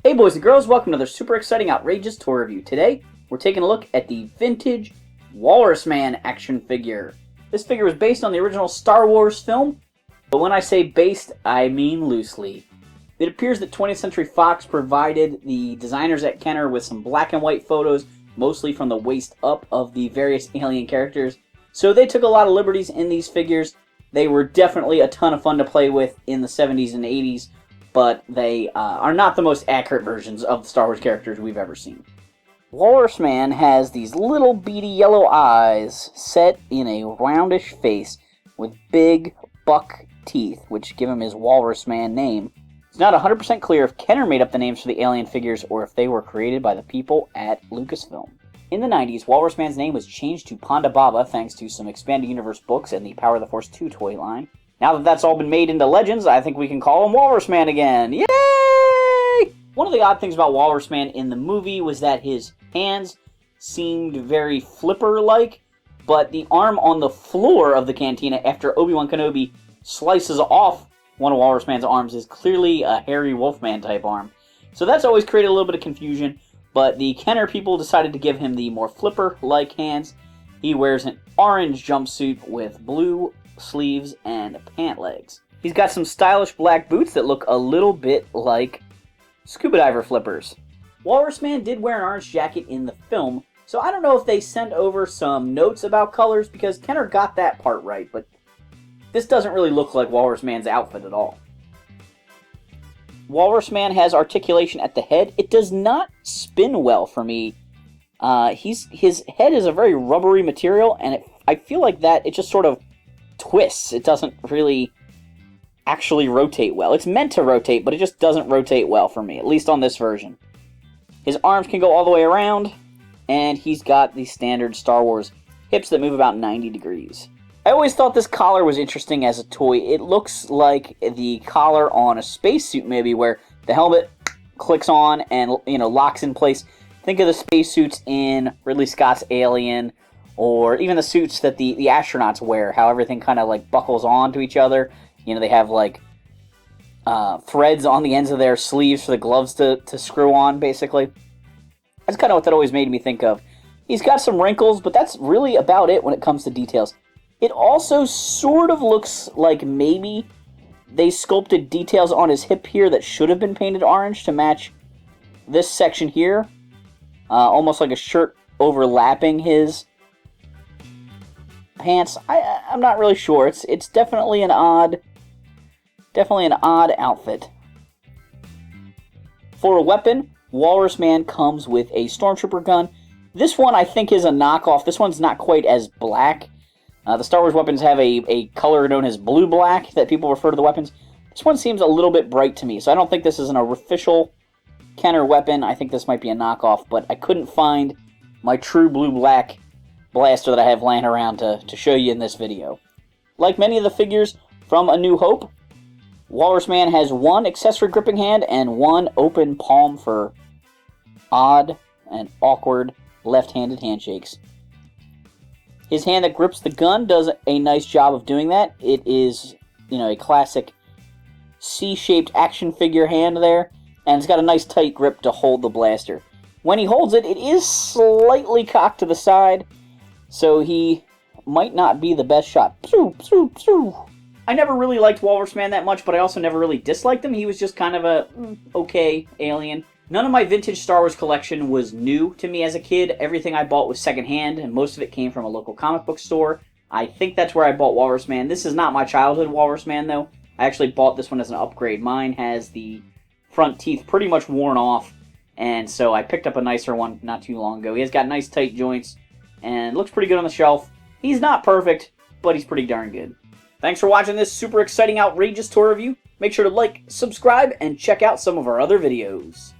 Hey boys and girls, welcome to another super exciting, outrageous toy review. Today, we're taking a look at the vintage Walrusman action figure. This figure was based on the original Star Wars film, but when I say based, I mean loosely. It appears that 20th Century Fox provided the designers at Kenner with some black and white photos, mostly from the waist up, of the various alien characters. So they took a lot of liberties in these figures. They were definitely a ton of fun to play with in the 70s and 80s. But they are not the most accurate versions of the Star Wars characters we've ever seen. Walrusman has these little beady yellow eyes set in a roundish face with big buck teeth, which give him his Walrusman name. It's not 100% clear if Kenner made up the names for the alien figures or if they were created by the people at Lucasfilm. In the 90s, Walrusman's name was changed to Ponda Baba thanks to some Expanded Universe books and the Power of the Force 2 toy line. Now that that's all been made into legends, I think we can call him Walrusman again. Yay! One of the odd things about Walrusman in the movie was that his hands seemed very flipper-like, but the arm on the floor of the cantina after Obi-Wan Kenobi slices off one of Walrusman's arms is clearly a hairy Wolfman type arm. So that's always created a little bit of confusion, but the Kenner people decided to give him the more flipper-like hands. He wears an orange jumpsuit with blue sleeves and pant legs. He's got some stylish black boots that look a little bit like scuba diver flippers. Walrusman did wear an orange jacket in the film, so I don't know if they sent over some notes about colors because Kenner got that part right, but this doesn't really look like Walrusman's outfit at all. Walrusman has articulation at the head. It does not spin well for me. His head is a very rubbery material, and I feel like that it just sort of twists. It doesn't really actually rotate well. It's meant to rotate, but it just doesn't rotate well for me, at least on this version. His arms can go all the way around, and he's got the standard Star Wars hips that move about 90 degrees. I always thought this collar was interesting as a toy. It looks like the collar on a spacesuit, maybe, where the helmet clicks on and, locks in place. Think of the spacesuits in Ridley Scott's Alien, or even the suits that the astronauts wear, how everything kind of like buckles on to each other. They have like threads on the ends of their sleeves for the gloves to screw on, basically. That's kind of what that always made me think of. He's got some wrinkles, but that's really about it when it comes to details. It also sort of looks like maybe they sculpted details on his hip here that should have been painted orange to match this section here. Almost like a shirt overlapping his pants. I'm not really sure. It's definitely an odd outfit. For a weapon, Walrusman comes with a Stormtrooper gun. This one I think is a knockoff. This one's not quite as black. The Star Wars weapons have a color known as blue-black that people refer to the weapons. This one seems a little bit bright to me, so I don't think this is an official Kenner weapon. I think this might be a knockoff, but I couldn't find my true blue-black blaster that I have laying around to show you in this video. Like many of the figures from A New Hope, Walrusman has one accessory gripping hand and one open palm for odd and awkward left-handed handshakes. His hand that grips the gun does a nice job of doing that. It is, a classic C-shaped action figure hand there, and it's got a nice tight grip to hold the blaster. When he holds it, it is slightly cocked to the side, so he might not be the best shot. Pew, pew, pew. I never really liked Walrusman that much, but I also never really disliked him. He was just kind of a okay alien. None of my vintage Star Wars collection was new to me as a kid. Everything I bought was secondhand, and most of it came from a local comic book store. I think that's where I bought Walrusman. This is not my childhood Walrusman, though. I actually bought this one as an upgrade. Mine has the front teeth pretty much worn off, and so I picked up a nicer one not too long ago. He has got nice tight joints, and looks pretty good on the shelf. He's not perfect, but he's pretty darn good. Thanks for watching this super exciting, outrageous toy review. Make sure to like, subscribe, and check out some of our other videos.